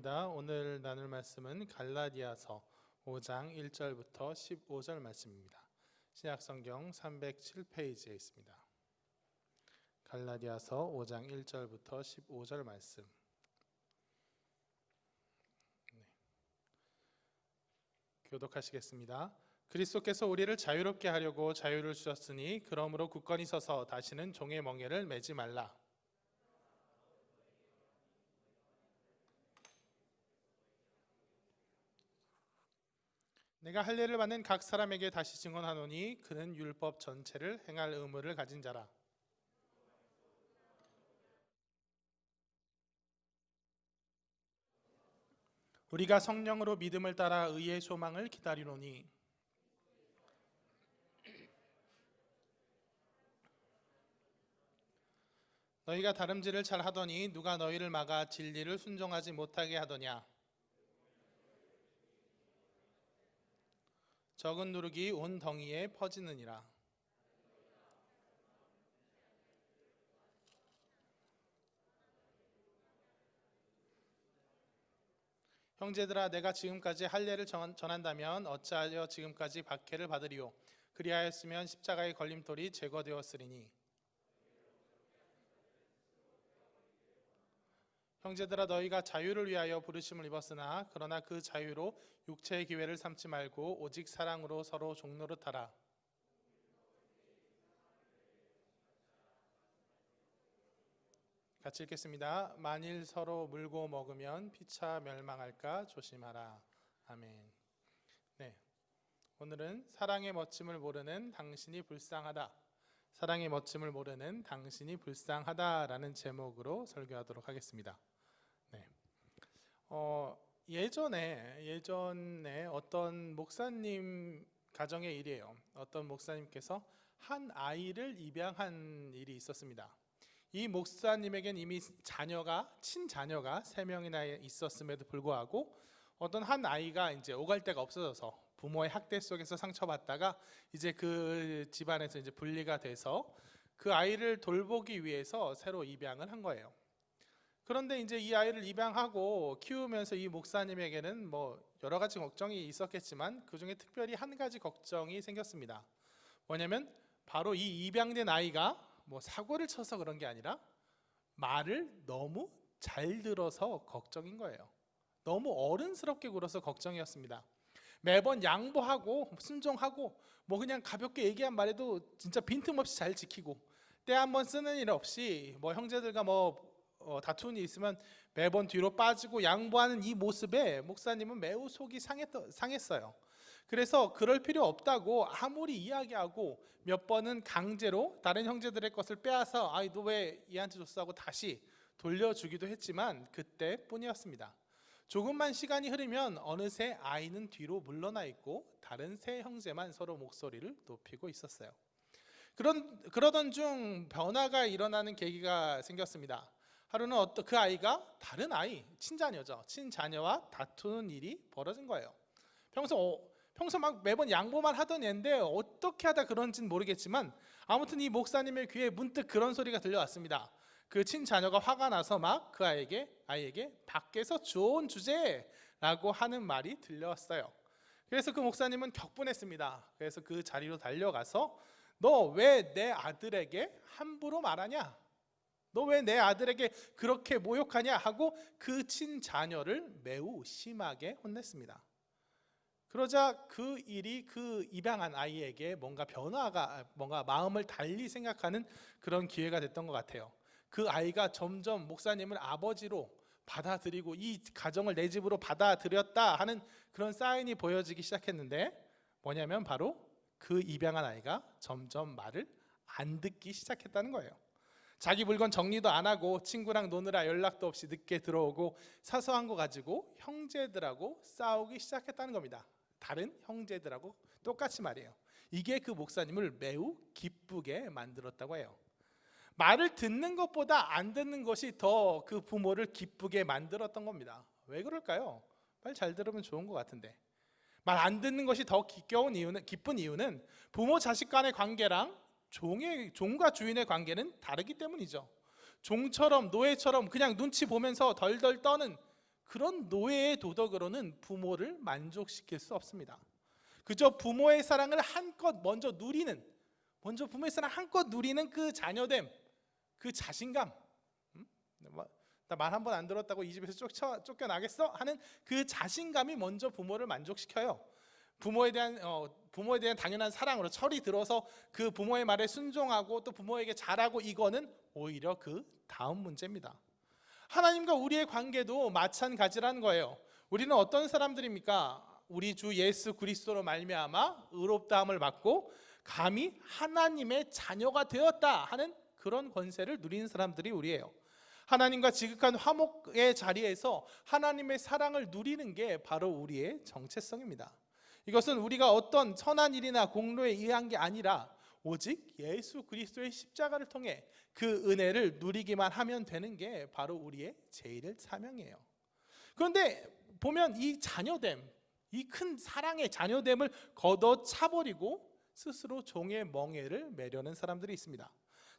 반갑습니다. 오늘 나눌 말씀은 갈라디아서 5장 1절부터 15절 말씀입니다. 신약성경 307페이지에 있습니다. 갈라디아서 5장 1절부터 15절 말씀. 교독하시겠습니다. 그리스도께서 우리를 자유롭게 하려고 자유를 주셨으니 그러므로 굳건히 서서 다시는 종의 멍에를 매지 말라. 내가 할례를 받는 각 사람에게 다시 증언하노니 그는 율법 전체를 행할 의무를 가진 자라. 우리가 성령으로 믿음을 따라 의의 소망을 기다리노니 너희가 다름질을 잘 하더니 누가 너희를 막아 진리를 순종하지 못하게 하더냐. 적은 누룩이 온 덩이에 퍼지느니라. 형제들아, 내가 지금까지 할례를 전한다면 어찌하여 지금까지 박해를 받으리요. 그리하였으면 십자가의 걸림돌이 제거되었으리니. 형제들아, 너희가 자유를 위하여 부르심을 입었으나 그러나 그 자유로 육체의 기회를 삼지 말고 오직 사랑으로 서로 종노릇하라. 같이 읽겠습니다. 만일 서로 물고 먹으면 피차 멸망할까 조심하라. 아멘. 네, 오늘은 사랑의 멋짐을 모르는 당신이 불쌍하다. 사랑의 멋짐을 모르는 당신이 불쌍하다라는 제목으로 설교하도록 하겠습니다. 네. 예전에 어떤 목사님 가정의 일이에요. 어떤 목사님께서 한 아이를 입양한 일이 있었습니다. 이 목사님에겐 이미 친자녀가 3명이나 있었음에도 불구하고 어떤 한 아이가 이제 오갈 데가 없어져서 부모의 학대 속에서 상처받다가 이제 그 집안에서 이제 분리가 돼서 그 아이를 돌보기 위해서 새로 입양을 한 거예요. 그런데 이제 이 아이를 입양하고 키우면서 이 목사님에게는 뭐 여러 가지 걱정이 있었겠지만 그 중에 특별히 한 가지 걱정이 생겼습니다. 뭐냐면 바로 이 입양된 아이가 뭐 사고를 쳐서 그런 게 아니라 말을 너무 잘 들어서 걱정인 거예요. 너무 어른스럽게 굴어서 걱정이었습니다. 매번 양보하고 순종하고 뭐 그냥 가볍게 얘기한 말에도 진짜 빈틈없이 잘 지키고 때 한 번 쓰는 일 없이 뭐 형제들과 다투는 일 있으면 매번 뒤로 빠지고 양보하는 이 모습에 목사님은 매우 속이 상했어요. 그래서 그럴 필요 없다고 아무리 이야기하고 몇 번은 강제로 다른 형제들의 것을 빼앗아 너 왜 얘한테 줬어 하고 다시 돌려주기도 했지만 그때뿐이었습니다. 조금만 시간이 흐르면 어느새 아이는 뒤로 물러나 있고 다른 세 형제만 서로 목소리를 높이고 있었어요. 그러던 중 변화가 일어나는 계기가 생겼습니다. 하루는 그 아이가 다른 아이, 친자녀와 다투는 일이 벌어진 거예요. 평소 막 매번 양보만 하던 애인데 어떻게 하다 그런지는 모르겠지만 아무튼 이 목사님의 귀에 문득 그런 소리가 들려왔습니다. 그 친자녀가 화가 나서 막 그 아이에게 밖에서 좋은 주제라고 하는 말이 들려왔어요. 그래서 그 목사님은 격분했습니다. 그래서 그 자리로 달려가서 너 왜 내 아들에게 함부로 말하냐? 너 왜 내 아들에게 그렇게 모욕하냐? 하고 그 친자녀를 매우 심하게 혼냈습니다. 그러자 그 일이 그 입양한 아이에게 뭔가 마음을 달리 생각하는 그런 기회가 됐던 것 같아요. 그 아이가 점점 목사님을 아버지로 받아들이고 이 가정을 내 집으로 받아들였다 하는 그런 사인이 보여지기 시작했는데 뭐냐면 바로 그 입양한 아이가 점점 말을 안 듣기 시작했다는 거예요. 자기 물건 정리도 안 하고 친구랑 노느라 연락도 없이 늦게 들어오고 사소한 거 가지고 형제들하고 싸우기 시작했다는 겁니다. 다른 형제들하고 똑같이 말이에요. 이게 그 목사님을 매우 기쁘게 만들었다고 해요. 말을 듣는 것보다 안 듣는 것이 더 그 부모를 기쁘게 만들었던 겁니다. 왜 그럴까요? 말 잘 들으면 좋은 것 같은데 말 안 듣는 것이 더 기쁜 이유는 부모 자식 간의 관계랑 종과 주인의 관계는 다르기 때문이죠. 종처럼 노예처럼 그냥 눈치 보면서 덜덜 떠는 그런 노예의 도덕으로는 부모를 만족시킬 수 없습니다. 그저 부모의 사랑을 한껏 먼저 누리는, 부모의 사랑 한껏 누리는 그 자녀됨, 그 자신감, 나 말 한 번 안 들었다고 이 집에서 쫓겨나겠어? 하는 그 자신감이 먼저 부모를 만족시켜요. 부모에 대한 당연한 사랑으로 철이 들어서 그 부모의 말에 순종하고 또 부모에게 잘하고, 이거는 오히려 그 다음 문제입니다. 하나님과 우리의 관계도 마찬가지라는 거예요. 우리는 어떤 사람들입니까? 우리 주 예수 그리스도로 말미암아 의롭다함을 받고 감히 하나님의 자녀가 되었다 하는 그런 권세를 누리는 사람들이 우리예요. 하나님과 지극한 화목의 자리에서 하나님의 사랑을 누리는 게 바로 우리의 정체성입니다. 이것은 우리가 어떤 선한 일이나 공로에 의한 게 아니라 오직 예수 그리스도의 십자가를 통해 그 은혜를 누리기만 하면 되는 게 바로 우리의 제일의 사명이에요. 그런데 보면 이 자녀됨, 이 큰 사랑의 자녀됨을 걷어차버리고 스스로 종의 멍에를 매려는 사람들이 있습니다.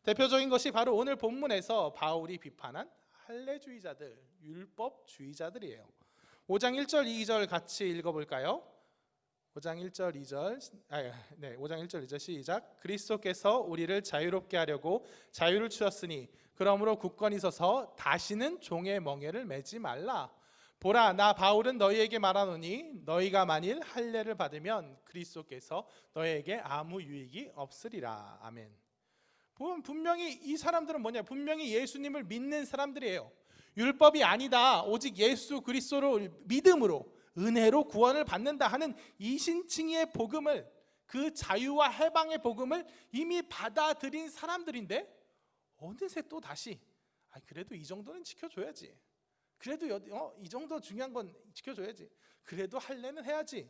대표적인 것이 바로 오늘 본문에서 바울이 비판한 할례주의자들, 율법주의자들이에요. 5장 1절 2절 같이 읽어볼까요? 5장 1절 2절 시작. 그리스도께서 우리를 자유롭게 하려고 자유를 주셨으니 그러므로 굳건히 서서 다시는 종의 멍에를 매지 말라. 보라, 나 바울은 너희에게 말하노니 너희가 만일 할례를 받으면 그리스도께서 너희에게 아무 유익이 없으리라. 아멘. 보면 분명히 이 사람들은 뭐냐? 분명히 예수님을 믿는 사람들이에요. 율법이 아니다, 오직 예수 그리스도를 믿음으로 은혜로 구원을 받는다 하는 이신칭의의 복음을, 그 자유와 해방의 복음을 이미 받아들인 사람들인데 어느새 또 다시 그래도 이 정도는 지켜줘야지, 그래도 이 정도 중요한 건 지켜줘야지, 그래도 할례는 해야지,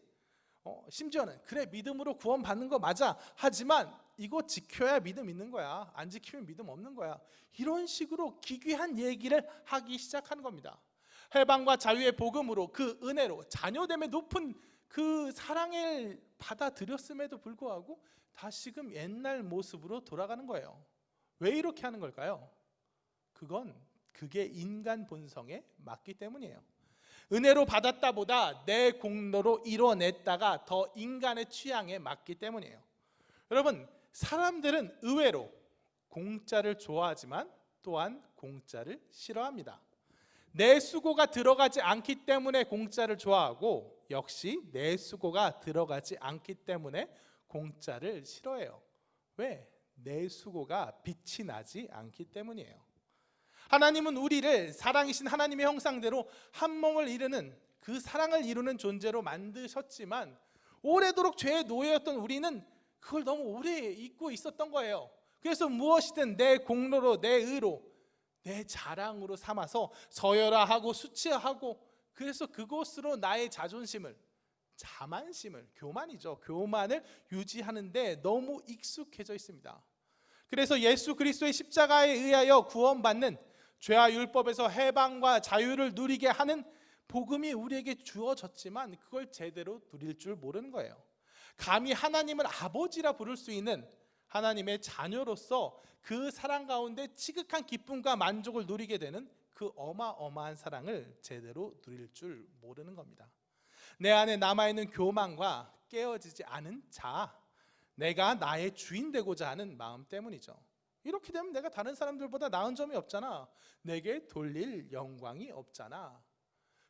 심지어는 그래 믿음으로 구원 받는 거 맞아, 하지만 이거 지켜야 믿음 있는 거야, 안 지키면 믿음 없는 거야, 이런 식으로 기괴한 얘기를 하기 시작하는 겁니다. 해방과 자유의 복음으로 그 은혜로 자녀됨의 높은 그 사랑을 받아들였음에도 불구하고 다시금 옛날 모습으로 돌아가는 거예요. 왜 이렇게 하는 걸까요? 그게 인간 본성에 맞기 때문이에요. 은혜로 받았다보다 내 공로로 이뤄냈다가 더 인간의 취향에 맞기 때문이에요. 여러분, 사람들은 의외로 공짜를 좋아하지만 또한 공짜를 싫어합니다. 내 수고가 들어가지 않기 때문에 공짜를 좋아하고, 역시 내 수고가 들어가지 않기 때문에 공짜를 싫어해요. 왜? 내 수고가 빛이 나지 않기 때문이에요. 하나님은 우리를 사랑이신 하나님의 형상대로 한 몸을 이루는, 그 사랑을 이루는 존재로 만드셨지만 오래도록 죄의 노예였던 우리는 그걸 너무 오래 잊고 있었던 거예요. 그래서 무엇이든 내 공로로, 내 의로, 내 자랑으로 삼아서 서열화하고 수치화하고, 그래서 그것으로 나의 자존심을, 자만심을, 교만을 유지하는데 너무 익숙해져 있습니다. 그래서 예수 그리스도의 십자가에 의하여 구원받는, 죄와 율법에서 해방과 자유를 누리게 하는 복음이 우리에게 주어졌지만 그걸 제대로 누릴 줄 모르는 거예요. 감히 하나님을 아버지라 부를 수 있는 하나님의 자녀로서 그 사랑 가운데 지극한 기쁨과 만족을 누리게 되는 그 어마어마한 사랑을 제대로 누릴 줄 모르는 겁니다. 내 안에 남아있는 교만과 깨어지지 않은 자아, 내가 나의 주인 되고자 하는 마음 때문이죠. 이렇게 되면 내가 다른 사람들보다 나은 점이 없잖아, 내게 돌릴 영광이 없잖아.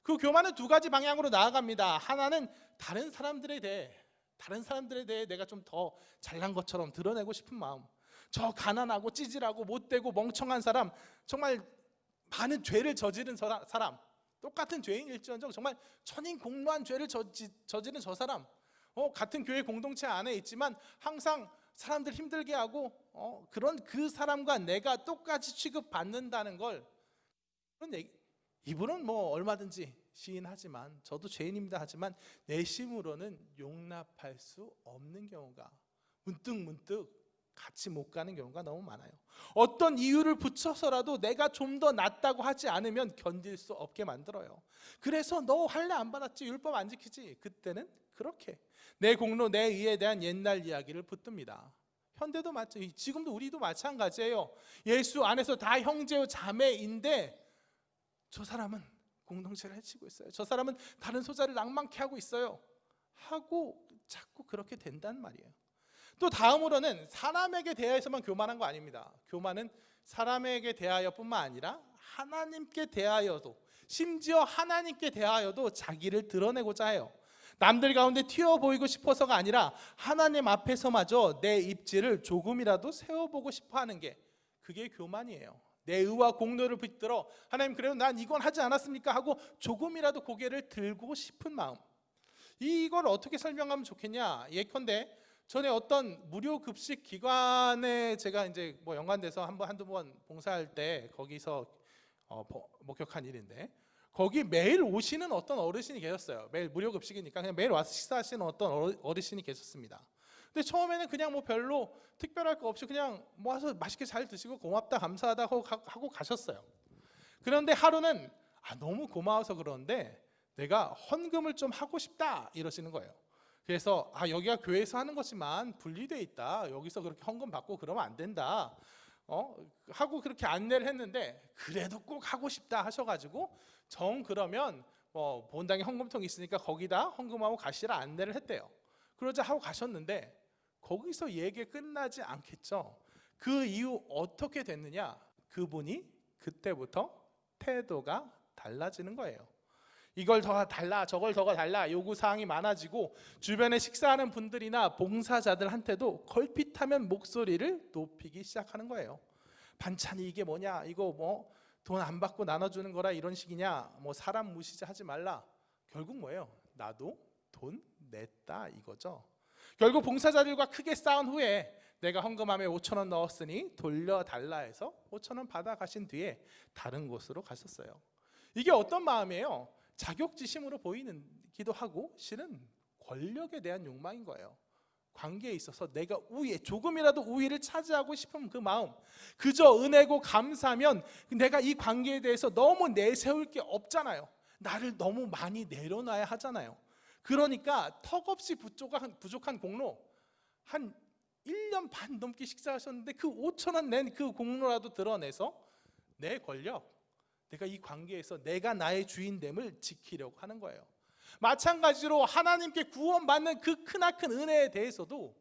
그 교만은 두 가지 방향으로 나아갑니다. 하나는 다른 사람들에 대해 내가 좀 더 잘난 것처럼 드러내고 싶은 마음, 저 가난하고 찌질하고 못되고 멍청한 사람, 정말 많은 죄를 저지른 사람, 똑같은 죄인일지언정 정말 천인공노한 죄를 저지른 저 사람, 같은 교회 공동체 안에 있지만 항상 사람들 힘들게 하고 그런 그 사람과 내가 똑같이 취급받는다는 걸, 이분은 뭐 얼마든지 시인하지만 저도 죄인입니다 하지만 내심으로는 용납할 수 없는 경우가 문득 같이 못 가는 경우가 너무 많아요. 어떤 이유를 붙여서라도 내가 좀 더 낫다고 하지 않으면 견딜 수 없게 만들어요. 그래서 너 할례 안 받았지, 율법 안 지키지, 그때는 그렇게 내 공로, 내 의에 대한 옛날 이야기를 붙듭니다. 현대도 지금도 우리도 마찬가지예요. 예수 안에서 다 형제요 자매인데 저 사람은 공동체를 해치고 있어요. 저 사람은 다른 소자를 낭만케 하고 있어요. 하고 자꾸 그렇게 된단 말이에요. 또 다음으로는 사람에게 대하여서만 교만한 거 아닙니다. 교만은 사람에게 대하여뿐만 아니라 하나님께 대하여도, 심지어 하나님께 대하여도 자기를 드러내고자 해요. 남들 가운데 튀어 보이고 싶어서가 아니라 하나님 앞에서마저 내 입지를 조금이라도 세워보고 싶어 하는 게, 그게 교만이에요. 내 의와 공로를 붙들어 하나님 그래요 난 이건 하지 않았습니까 하고 조금이라도 고개를 들고 싶은 마음. 이걸 어떻게 설명하면 좋겠냐? 예컨대 전에 어떤 무료 급식 기관에 제가 이제 뭐 연관돼서 한두 번 봉사할 때 거기서 목격한 일인데, 거기 매일 오시는 어떤 어르신이 계셨어요. 매일 무료 급식이니까 그냥 매일 와서 식사하시는 어떤 어르신이 계셨습니다. 근데 처음에는 그냥 뭐 별로 특별할 거 없이 그냥 모아서 맛있게 잘 드시고 고맙다 감사하다 하고 가셨어요. 그런데 하루는 너무 고마워서 그러는데 내가 헌금을 좀 하고 싶다 이러시는 거예요. 그래서 여기가 교회에서 하는 것이지만 분리돼 있다, 여기서 그렇게 헌금 받고 그러면 안 된다 하고 그렇게 안내를 했는데, 그래도 꼭 하고 싶다 하셔가지고 그러면 본당에 헌금통이 있으니까 거기다 헌금하고 가시라 안내를 했대요. 그러자 하고 가셨는데 거기서 얘기 끝나지 않겠죠. 그 이후 어떻게 됐느냐? 그분이 그때부터 태도가 달라지는 거예요. 이걸 더 달라 저걸 더 달라 요구사항이 많아지고 주변에 식사하는 분들이나 봉사자들한테도 걸핏하면 목소리를 높이기 시작하는 거예요. 반찬이 이게 뭐냐, 이거 뭐 돈 안 받고 나눠주는 거라 이런 식이냐, 뭐 사람 무시하지 말라. 결국 뭐예요? 나도 돈 냈다 이거죠. 결국 봉사자들과 크게 싸운 후에 내가 헌금함에 5,000원 넣었으니 돌려달라 해서 5,000원 받아가신 뒤에 다른 곳으로 가셨어요. 이게 어떤 마음이에요? 자격지심으로 보이기도 하고 실은 권력에 대한 욕망인 거예요. 관계에 있어서 내가 조금이라도 우위를 차지하고 싶은 그 마음, 그저 은혜고 감사하면 내가 이 관계에 대해서 너무 내세울 게 없잖아요. 나를 너무 많이 내려놔야 하잖아요. 그러니까 턱없이 부족한 공로, 한 1년 반 넘게 식사하셨는데 그 5,000원 낸 그 공로라도 드러내서 내 권력, 내가 이 관계에서 내가 나의 주인됨을 지키려고 하는 거예요. 마찬가지로 하나님께 구원받는 그 크나큰 은혜에 대해서도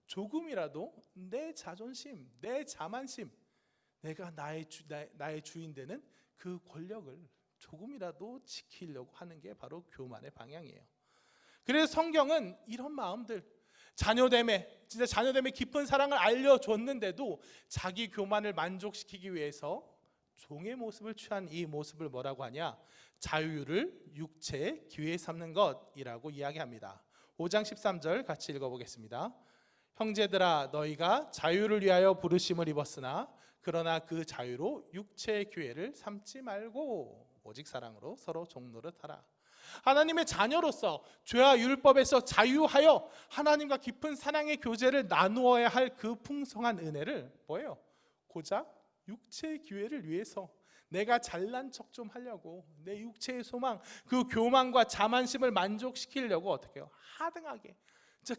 조금이라도 내 자존심, 내 자만심, 내가 나의 주인 되는 그 권력을 조금이라도 지키려고 하는 게 바로 교만의 방향이에요. 그래서 성경은 이런 마음들, 자녀됨의 깊은 사랑을 알려줬는데도 자기 교만을 만족시키기 위해서 종의 모습을 취한 이 모습을 뭐라고 하냐? 자유를 육체의 기회 삼는 것이라고 이야기합니다. 5장 13절 같이 읽어보겠습니다. 형제들아 너희가 자유를 위하여 부르심을 입었으나 그러나 그 자유로 육체의 기회를 삼지 말고 오직 사랑으로 서로 종노릇하라. 하나님의 자녀로서 죄와 율법에서 자유하여 하나님과 깊은 사랑의 교제를 나누어야 할 그 풍성한 은혜를 뭐예요? 고작 육체의 기회를 위해서 내가 잘난 척 좀 하려고 내 육체의 소망, 그 교만과 자만심을 만족시키려고 어떻게 해요? 하등하게,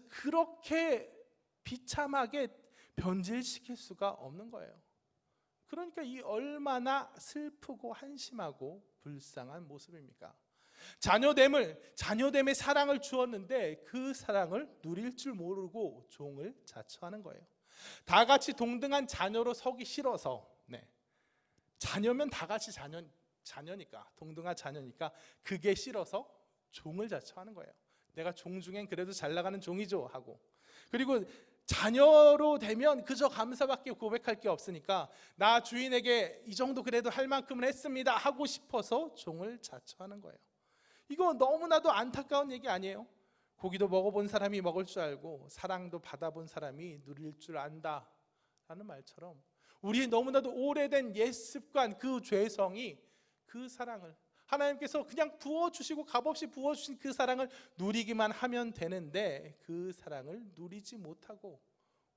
그렇게 비참하게 변질시킬 수가 없는 거예요. 그러니까 이 얼마나 슬프고 한심하고 불쌍한 모습입니까? 자녀됨의 사랑을 주었는데 그 사랑을 누릴 줄 모르고 종을 자처하는 거예요. 다 같이 동등한 자녀로 서기 싫어서, 자녀면 다 같이 자녀니까, 동등한 자녀니까 그게 싫어서 종을 자처하는 거예요. 내가 종 중엔 그래도 잘 나가는 종이죠 하고, 그리고 자녀로 되면 그저 감사밖에 고백할 게 없으니까 나 주인에게 이 정도 그래도 할 만큼은 했습니다 하고 싶어서 종을 자처하는 거예요. 이거 너무나도 안타까운 얘기 아니에요? 고기도 먹어본 사람이 먹을 줄 알고 사랑도 받아본 사람이 누릴 줄 안다 라는 말처럼 우리의 너무나도 오래된 옛 습관, 그 죄성이 그 사랑을 하나님께서 그냥 부어주시고 값없이 부어주신 그 사랑을 누리기만 하면 되는데 그 사랑을 누리지 못하고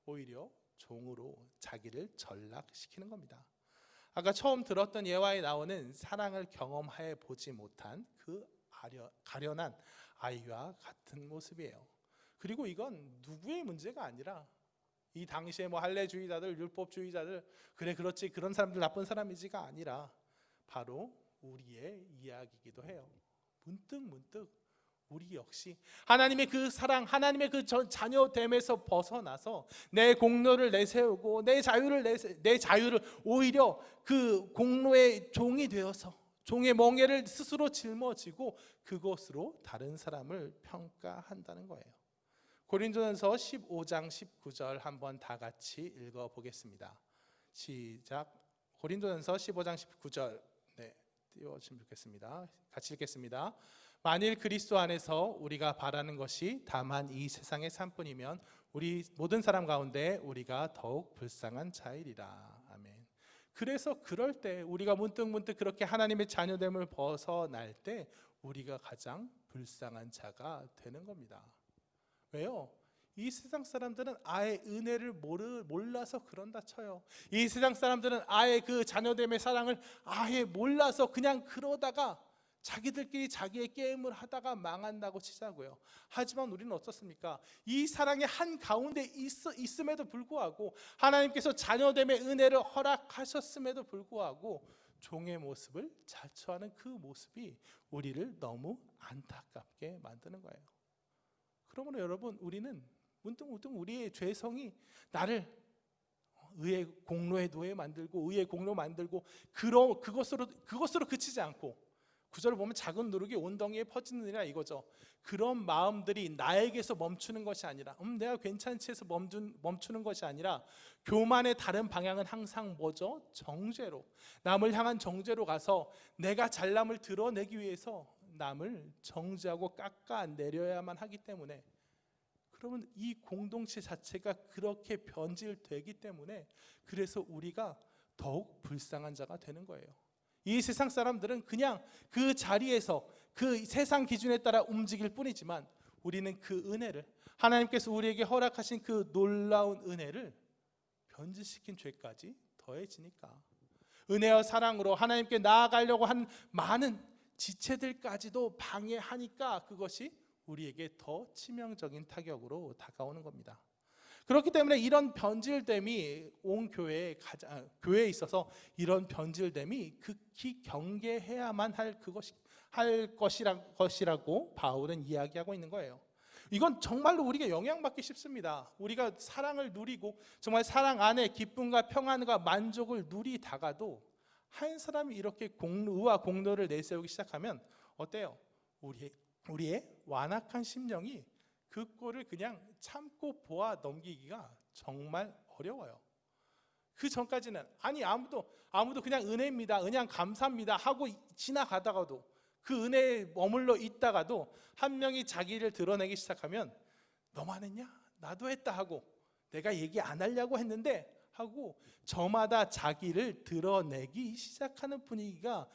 오히려 종으로 자기를 전락시키는 겁니다. 아까 처음 들었던 예화에 나오는 사랑을 경험해 보지 못한 그 가련한 아이와 같은 모습이에요. 그리고 이건 누구의 문제가 아니라 이 당시에 할례주의자들, 율법주의자들, 그렇지 그런 사람들 나쁜 사람이지가 아니라 바로 우리의 이야기이기도 해요. 문득 우리 역시 하나님의 그 사랑, 하나님의 그 자녀됨에서 벗어나서 내 공로를 내세우고 내 자유를 오히려 그 공로의 종이 되어서 종의 멍에를 스스로 짊어지고 그것으로 다른 사람을 평가한다는 거예요. 고린도전서 15장 19절 한번 다 같이 읽어보겠습니다. 시작. 고린도전서 15장 19절 띄워주시면 좋겠습니다. 같이 읽겠습니다. 만일 그리스도 안에서 우리가 바라는 것이 다만 이 세상의 삶뿐이면 우리 모든 사람 가운데 우리가 더욱 불쌍한 자이리라. 아멘. 그래서 그럴 때 우리가 문득 그렇게 하나님의 자녀됨을 벗어날 때 우리가 가장 불쌍한 자가 되는 겁니다. 왜요? 이 세상 사람들은 아예 은혜를 몰라서 그런다 쳐요. 이 세상 사람들은 아예 그 자녀됨의 사랑을 아예 몰라서 그냥 그러다가 자기들끼리 자기의 게임을 하다가 망한다고 치자고요. 하지만 우리는 어떻습니까? 이 사랑의 한 가운데 있음에도 불구하고 하나님께서 자녀됨의 은혜를 허락하셨음에도 불구하고 종의 모습을 자처하는 그 모습이 우리를 너무 안타깝게 만드는 거예요. 그러므로 여러분, 우리는 문득 우리의 죄성이 나를 의의 공로에 놓여 만들고 의의 공로 만들고 그것으로 그치지 않고 9절을 보면 작은 누룩이 온 덩이에 퍼지느니라 이거죠. 그런 마음들이 나에게서 멈추는 것이 아니라 내가 괜찮지 해서 멈추는 것이 아니라 교만의 다른 방향은 항상 뭐죠? 정죄로, 남을 향한 정죄로 가서 내가 잘남을 드러내기 위해서 남을 정죄하고 깎아내려야만 하기 때문에, 그러면 이 공동체 자체가 그렇게 변질되기 때문에 그래서 우리가 더욱 불쌍한 자가 되는 거예요. 이 세상 사람들은 그냥 그 자리에서 그 세상 기준에 따라 움직일 뿐이지만 우리는 그 은혜를, 하나님께서 우리에게 허락하신 그 놀라운 은혜를 변질시킨 죄까지 더해지니까, 은혜와 사랑으로 하나님께 나아가려고 한 많은 지체들까지도 방해하니까 그것이 우리에게 더 치명적인 타격으로 다가오는 겁니다. 그렇기 때문에 이런 변질됨이 온 교회에 있어서 이런 변질됨이 극히 경계해야만 할 것이라고 바울은 이야기하고 있는 거예요. 이건 정말로 우리가 영향받기 쉽습니다. 우리가 사랑을 누리고 정말 사랑 안에 기쁨과 평안과 만족을 누리다가도 한 사람이 이렇게 의와 공로를 내세우기 시작하면 어때요? 우리의 완악한 심령이 그 꼴을 그냥 참고 보아 넘기기가 정말 어려워요. 그 전까지는 아무도 그냥 은혜입니다, 그냥 감사합니다 하고 지나가다가도, 그 은혜에 머물러 있다가도 한 명이 자기를 드러내기 시작하면 너만 했냐? 나도 했다 하고, 내가 얘기 안 하려고 했는데 하고 저마다 자기를 드러내기 시작하는 분위기가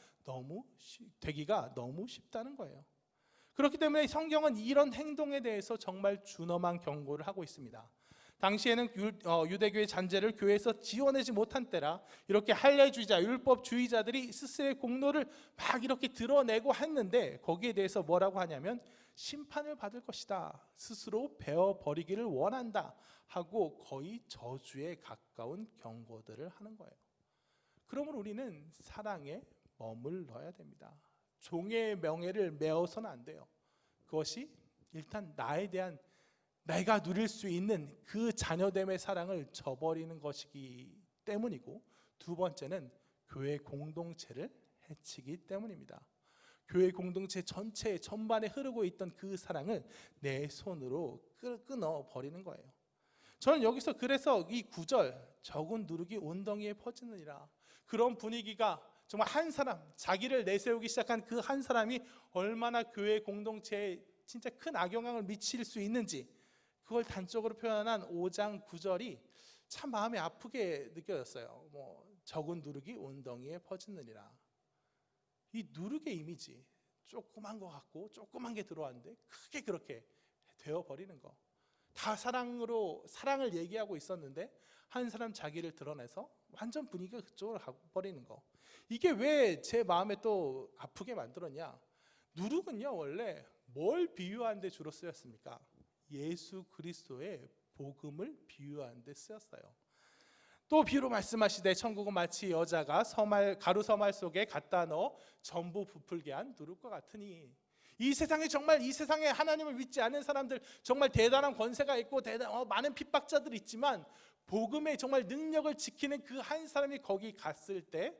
되기가 너무 쉽다는 거예요. 그렇기 때문에 성경은 이런 행동에 대해서 정말 준엄한 경고를 하고 있습니다. 당시에는 유대교의 잔재를 교회에서 지워내지 못한 때라 이렇게 할례주의자, 율법주의자들이 스스로의 공로를 막 이렇게 드러내고 했는데 거기에 대해서 뭐라고 하냐면 심판을 받을 것이다, 스스로 베어버리기를 원한다 하고 거의 저주에 가까운 경고들을 하는 거예요. 그러므로 우리는 사랑에 머물러야 됩니다. 종의 명예를 메어서는 안 돼요. 그것이 일단 나에 대한, 내가 누릴 수 있는 그 자녀됨의 사랑을 저버리는 것이기 때문이고, 두 번째는 교회 공동체를 해치기 때문입니다. 교회 공동체 전체 전반에 흐르고 있던 그 사랑을 내 손으로 끊어버리는 거예요. 저는 여기서 그래서 이 9절 적은 누룩이 온덩이에 퍼지느니라, 그런 분위기가 정말 한 사람, 자기를 내세우기 시작한 그 한 사람이 얼마나 교회 공동체에 진짜 큰 악영향을 미칠 수 있는지, 그걸 단적으로 표현한 5장 9절이 참 마음이 아프게 느껴졌어요. 적은 누룩이 온덩이에 퍼지느니라. 이 누룩의 이미지, 조그만 거 같고 조그만 게 들어왔는데 크게 그렇게 되어버리는 거. 다 사랑을 얘기하고 있었는데 한 사람 자기를 드러내서 완전 분위기가 그쪽으로 가버리는 거. 이게 왜 제 마음에 또 아프게 만들었냐? 누룩은요, 원래 뭘 비유하는 데 주로 쓰였습니까? 예수 그리스도의 복음을 비유하는 데 쓰였어요. 또 비로 말씀하시되 천국은 마치 여자가 가루 서말 속에 갖다 넣어 전부 부풀게 한 누룩과 같으니. 이 세상에 하나님을 믿지 않는 사람들, 정말 대단한 권세가 있고 많은 핍박자들이 있지만 복음의 정말 능력을 지키는 그 한 사람이 거기 갔을 때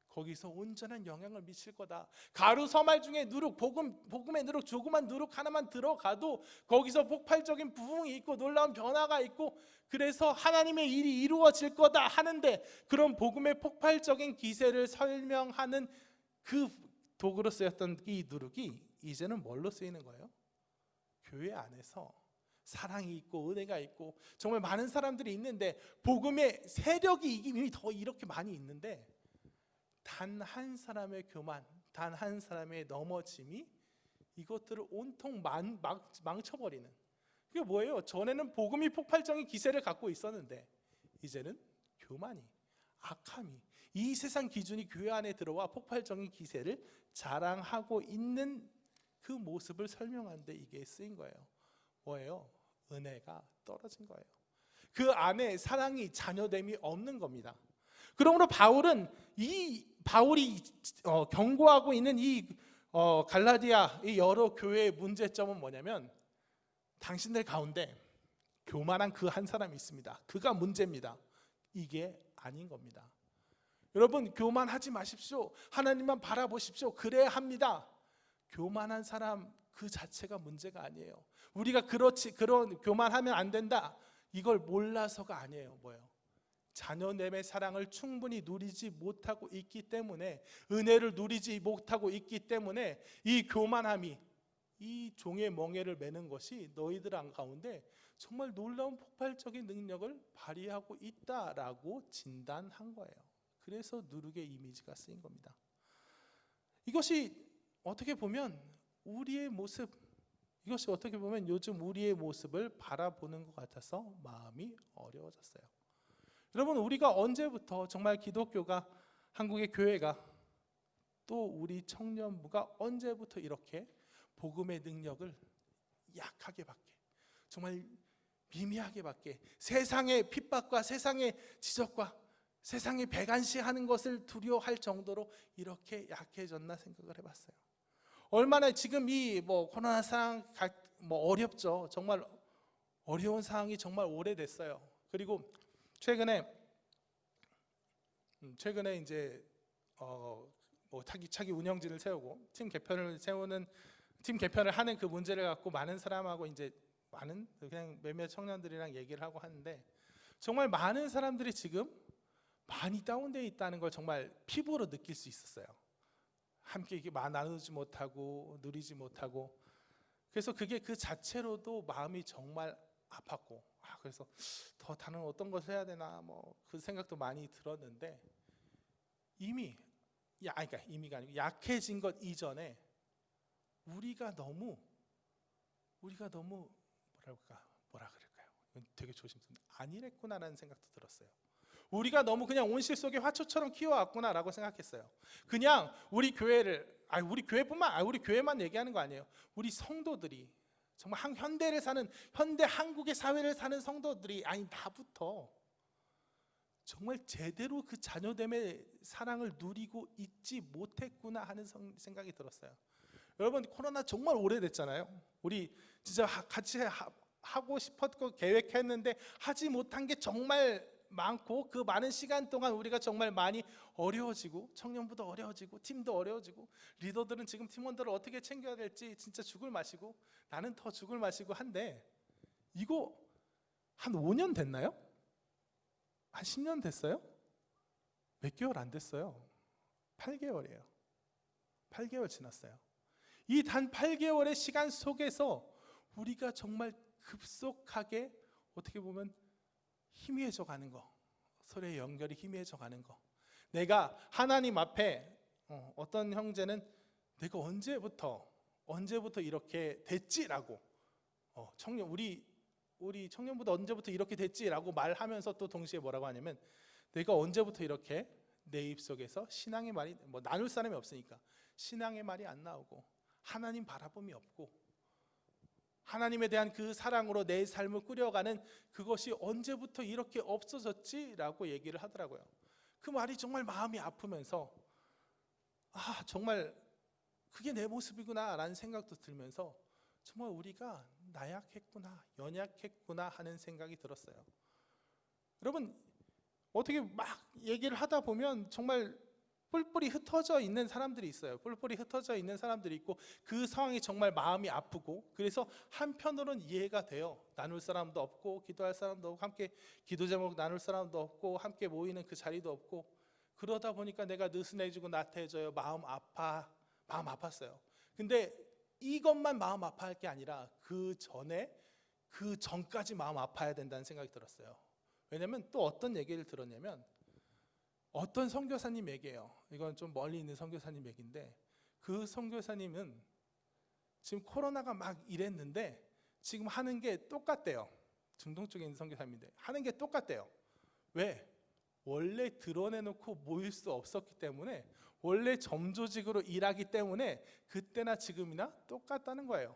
거기서 온전한 영향을 미칠 거다. 가루 서말 중에 누룩, 복음의 누룩, 조그만 누룩 하나만 들어가도 거기서 폭발적인 부흥이 있고 놀라운 변화가 있고, 그래서 하나님의 일이 이루어질 거다 하는데, 그런 복음의 폭발적인 기세를 설명하는 그 도구로 쓰였던 이 누룩이 이제는 뭘로 쓰이는 거예요? 교회 안에서 사랑이 있고 은혜가 있고 정말 많은 사람들이 있는데, 복음의 세력이 이미 더 이렇게 많이 있는데, 단 한 사람의 교만, 단 한 사람의 넘어짐이 이것들을 온통 망쳐버리는. 이게 뭐예요? 전에는 복음이 폭발적인 기세를 갖고 있었는데 이제는 교만이, 악함이, 이 세상 기준이 교회 안에 들어와 폭발적인 기세를 자랑하고 있는 그 모습을 설명하는데 이게 쓰인 거예요. 뭐예요? 은혜가 떨어진 거예요. 그 안에 사랑이 자녀됨이 없는 겁니다. 그러므로 바울이 경고하고 있는 이 갈라디아 이 여러 교회의 문제점은 뭐냐면, 당신들 가운데 교만한 그 한 사람이 있습니다. 그가 문제입니다. 이게 아닌 겁니다. 여러분, 교만하지 마십시오. 하나님만 바라보십시오. 그래야 합니다. 교만한 사람 그 자체가 문제가 아니에요. 우리가 그런 교만하면 안 된다, 이걸 몰라서가 아니에요. 뭐예요? 자녀됨의 사랑을 충분히 누리지 못하고 있기 때문에, 은혜를 누리지 못하고 있기 때문에 이 교만함이 이 종의 멍에를 매는 것이 너희들 가운데 정말 놀라운 폭발적인 능력을 발휘하고 있다라고 진단한 거예요. 그래서 누룩의 이미지가 쓰인 겁니다. 이것이 어떻게 보면 요즘 우리의 모습을 바라보는 것 같아서 마음이 어려워졌어요. 여러분, 우리가 언제부터 정말 기독교가, 한국의 교회가, 또 우리 청년부가 언제부터 이렇게 복음의 능력을 약하게 받게, 정말 미미하게 받게, 세상의 핍박과 세상의 지적과 세상의 배관시하는 것을 두려워할 정도로 이렇게 약해졌나 생각을 해봤어요. 얼마나 지금 이 코로나 상황 어렵죠. 정말 어려운 상황이 정말 오래됐어요. 그리고 최근에 이제 차기 운영진을 세우고 팀 개편을 하는 그 문제를 갖고 많은 사람하고 이제 그냥 몇몇 청년들이랑 얘기를 하고 하는데, 정말 많은 사람들이 지금 많이 다운되어 있다는 걸 정말 피부로 느낄 수 있었어요. 함께 이렇게 나누지 못하고 누리지 못하고, 그래서 그게 그 자체로도 마음이 정말 아팠고, 그래서 더 다른 어떤 것을 해야 되나 그 생각도 많이 들었는데, 이미가 아니고 약해진 것 이전에 우리가 너무 뭐라 그럴까요? 되게 조심스러운데 안일했구나라는 생각도 들었어요. 우리가 너무 그냥 온실 속의 화초처럼 키워왔구나라고 생각했어요. 그냥 우리 교회만 얘기하는 거 아니에요. 우리 성도들이, 정말 현대 한국의 사회를 사는 성도들이, 나부터 정말 제대로 그 자녀됨의 사랑을 누리고 있지 못했구나 하는 생각이 들었어요. 여러분, 코로나 정말 오래됐잖아요. 우리 진짜 같이 하고 싶었고 계획했는데 하지 못한 게 정말 많고, 그 많은 시간 동안 우리가 정말 많이 어려워지고, 청년부도 어려워지고, 팀도 어려워지고, 리더들은 지금 팀원들을 어떻게 챙겨야 될지 진짜 죽을 맛이고, 나는 더 죽을 맛이고 한데, 이거 한 5년 됐나요? 한 10년 됐어요? 몇 개월 안 됐어요. 8개월이에요. 8개월 지났어요. 이 단 8개월의 시간 속에서 우리가 정말 급속하게 어떻게 보면 희미해져 가는 거, 서로의 연결이 희미해져 가는 거, 내가 하나님 앞에 어떤 형제는 내가 언제부터 이렇게 됐지라고, 우리 청년보다 언제부터 이렇게 됐지라고 말하면서 또 동시에 뭐라고 하냐면, 내가 언제부터 이렇게 내 입속에서 신앙의 말이 나눌 사람이 없으니까 신앙의 말이 안 나오고, 하나님 바라봄이 없고, 하나님에 대한 그 사랑으로 내 삶을 꾸려가는 그것이 언제부터 이렇게 없어졌지라고 얘기를 하더라고요. 그 말이 정말 마음이 아프면서 정말 그게 내 모습이구나 라는 생각도 들면서 정말 우리가 나약했구나, 연약했구나 하는 생각이 들었어요. 여러분, 어떻게 막 얘기를 하다 보면 정말 뿔뿔이 흩어져 있는 사람들이 있어요. 뿔뿔이 흩어져 있는 사람들이 있고 그 상황이 정말 마음이 아프고, 그래서 한편으로는 이해가 돼요. 나눌 사람도 없고 기도할 사람도 없고 함께 기도 제목 나눌 사람도 없고 함께 모이는 그 자리도 없고, 그러다 보니까 내가 느슨해지고 나태해져요. 마음 아팠어요. 근데 이것만 마음 아파할 게 아니라 그 전까지 마음 아파야 된다는 생각이 들었어요. 왜냐면 또 어떤 얘기를 들었냐면, 어떤 선교사님 얘기예요. 이건 좀 멀리 있는 선교사님 얘기인데, 그 선교사님은 지금 코로나가 막 이랬는데 지금 하는 게 똑같대요. 중동 쪽에 있는 선교사님인데 하는 게 똑같대요. 왜? 원래 드러내놓고 모일 수 없었기 때문에, 원래 점조직으로 일하기 때문에 그때나 지금이나 똑같다는 거예요.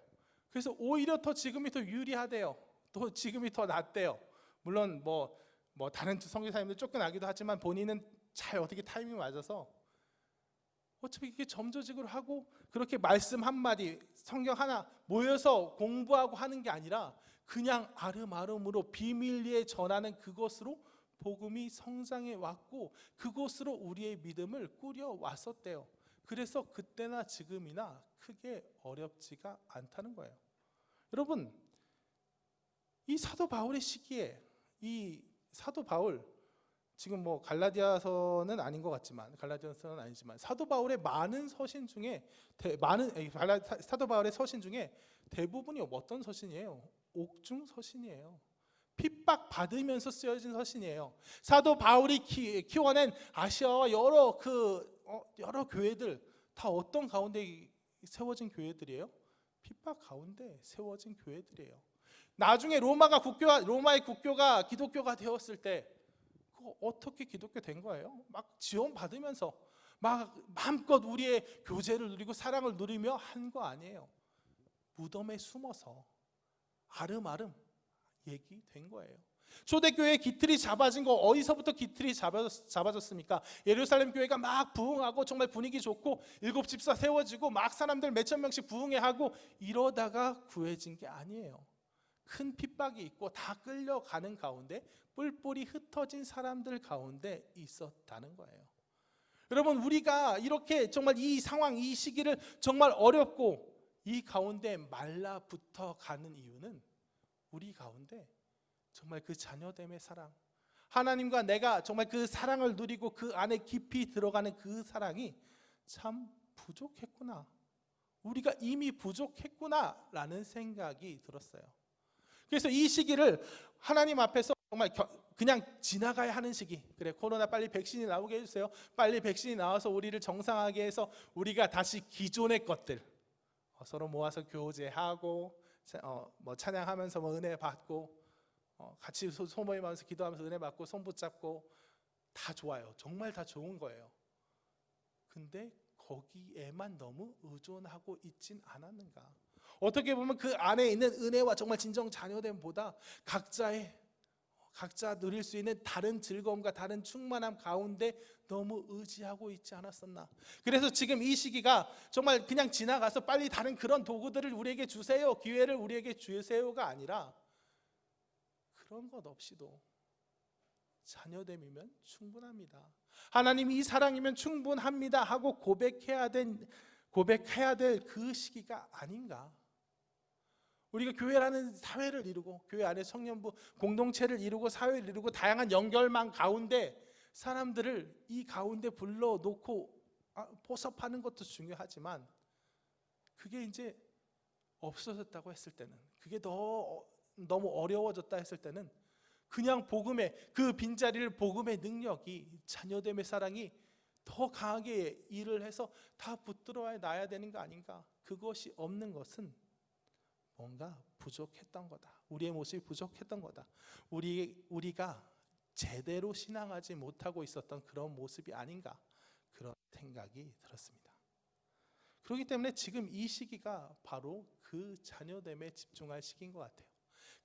그래서 오히려 더 지금이 더 유리하대요. 또 지금이 더 낫대요. 물론 뭐 다른 선교사님들 쫓겨나기도 하지만 본인은 잘 어떻게 타이밍 맞아서 어차피 이게 점조직으로 하고, 그렇게 말씀 한마디 성경 하나 모여서 공부하고 하는 게 아니라 그냥 아름아름으로 비밀리에 전하는 그것으로 복음이 성장해 왔고, 그곳으로 우리의 믿음을 꾸려 왔었대요. 그래서 그때나 지금이나 크게 어렵지가 않다는 거예요. 여러분, 이 사도 바울의 시기에 이 사도 바울, 지금 뭐 갈라디아서는 아닌 것 같지만, 갈라디아서는 아니지만 사도 바울의 많은 서신 중에 사도 바울의 서신 중에 대부분이 어떤 서신이에요? 옥중 서신이에요. 핍박 받으면서 쓰여진 서신이에요. 사도 바울이 키워낸 아시아와 여러 교회들 다 어떤 가운데 세워진 교회들이에요? 핍박 가운데 세워진 교회들이에요. 나중에 로마의 국교가 기독교가 되었을 때 그거 어떻게 기독교 된 거예요? 막 지원 받으면서 막 마음껏 우리의 교제를 누리고 사랑을 누리며 한 거 아니에요. 무덤에 숨어서 아름아름 얘기된 거예요. 초대교회의 기틀이 잡아진 거, 어디서부터 기틀이 잡아졌습니까? 예루살렘 교회가 막 부흥하고 정말 분위기 좋고 7집사 세워지고 막 사람들 몇천 명씩 부흥회하고 이러다가 구해진 게 아니에요. 큰 핍박이 있고 다 끌려가는 가운데 뿔뿔이 흩어진 사람들 가운데 있었다는 거예요. 여러분, 우리가 이렇게 정말 이 상황, 이 시기를 정말 어렵고 이 가운데 말라붙어 가는 이유는 우리 가운데 정말 그 자녀됨의 사랑, 하나님과 내가 정말 그 사랑을 누리고 그 안에 깊이 들어가는 그 사랑이 참 부족했구나, 우리가 이미 부족했구나 라는 생각이 들었어요. 그래서 이 시기를 하나님 앞에서 정말 그냥 지나가야 하는 시기, 그래 코로나 빨리 백신이 나오게 해주세요, 빨리 백신이 나와서 우리를 정상하게 해서 우리가 다시 기존의 것들 서로 모아서 교제하고 찬양하면서 은혜 받고 같이 소모임하면서 기도하면서 은혜 받고 손 붙잡고 다 좋아요. 정말 다 좋은 거예요. 근데 거기에만 너무 의존하고 있진 않았는가? 어떻게 보면 그 안에 있는 은혜와 정말 진정 자녀됨보다 각자 누릴 수 있는 다른 즐거움과 다른 충만함 가운데 너무 의지하고 있지 않았었나? 그래서 지금 이 시기가 정말 그냥 지나가서 빨리 다른 그런 도구들을 우리에게 주세요, 기회를 우리에게 주세요가 아니라, 그런 것 없이도 자녀됨이면 충분합니다, 하나님이 이 사랑이면 충분합니다 하고 고백해야 될 그 시기가 아닌가? 우리가 교회라는 사회를 이루고 교회 안에 청년부 공동체를 이루고 사회를 이루고 다양한 연결망 가운데 사람들을 이 가운데 불러놓고 포섭하는 것도 중요하지만, 그게 이제 없어졌다고 했을 때는, 그게 너무 어려워졌다 했을 때는 그냥 복음의 그 빈자리를 복음의 능력이, 자녀됨의 사랑이 더 강하게 일을 해서 다 붙들어 놔야 되는 거 아닌가? 그것이 없는 것은 뭔가 부족했던 거다. 우리의 모습이 부족했던 거다. 우리가 제대로 신앙하지 못하고 있었던 그런 모습이 아닌가? 그런 생각이 들었습니다. 그렇기 때문에 지금 이 시기가 바로 그 자녀됨에 집중할 시기인 것 같아요.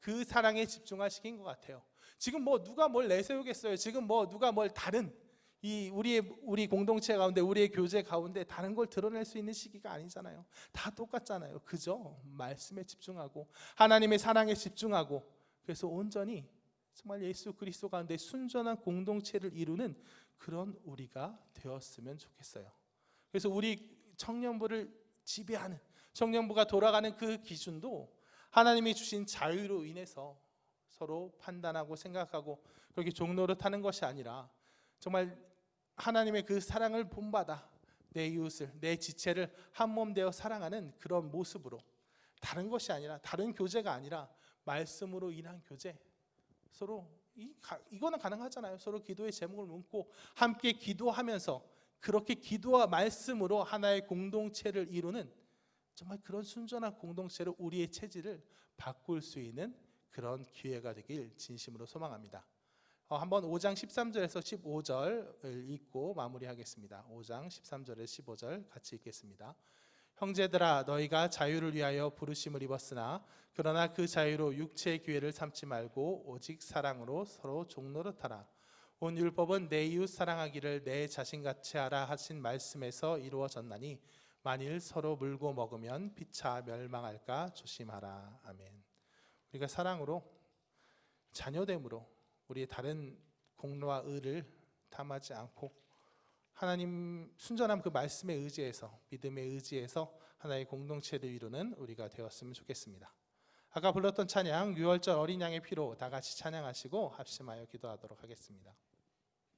그 사랑에 집중할 시기인 것 같아요. 지금 뭐 누가 뭘 내세우겠어요? 지금 뭐 누가 뭘 다른 우리 공동체 가운데, 우리의 교제 가운데 다른 걸 드러낼 수 있는 시기가 아니잖아요. 다 똑같잖아요. 그저 말씀에 집중하고 하나님의 사랑에 집중하고, 그래서 온전히 정말 예수 그리스도 가운데 순전한 공동체를 이루는 그런 우리가 되었으면 좋겠어요. 그래서 우리 청년부를 지배하는, 청년부가 돌아가는 그 기준도 하나님이 주신 자유로 인해서 서로 판단하고 생각하고 그렇게 종노릇하는 것이 아니라 정말 하나님의 그 사랑을 본받아 내 이웃을, 내 지체를 한몸 되어 사랑하는 그런 모습으로, 다른 것이 아니라, 다른 교제가 아니라 말씀으로 인한 교제, 서로 이거는 가능하잖아요. 서로 기도의 제목을 묻고 함께 기도하면서 그렇게 기도와 말씀으로 하나의 공동체를 이루는 정말 그런 순전한 공동체로 우리의 체질을 바꿀 수 있는 그런 기회가 되길 진심으로 소망합니다. 한번 5장 13절에서 15절을 읽고 마무리하겠습니다. 5장 13절에서 15절 같이 읽겠습니다. 형제들아, 너희가 자유를 위하여 부르심을 입었으나 그러나 그 자유로 육체의 기회를 삼지 말고 오직 사랑으로 서로 종노릇하라. 온 율법은 내 이웃 사랑하기를 내 자신같이 하라 하신 말씀에서 이루어졌나니 만일 서로 물고 먹으면 피차 멸망할까 조심하라. 아멘. 우리가 사랑으로, 자녀됨으로 우리의 다른 공로와 의를 탐하지 않고 하나님 순전한 그 말씀에 의지해서, 믿음에 의지해서 하나의 공동체를 이루는 우리가 되었으면 좋겠습니다. 아까 불렀던 찬양, 유월절 어린 양의 피로 다 같이 찬양하시고 합심하여 기도하도록 하겠습니다.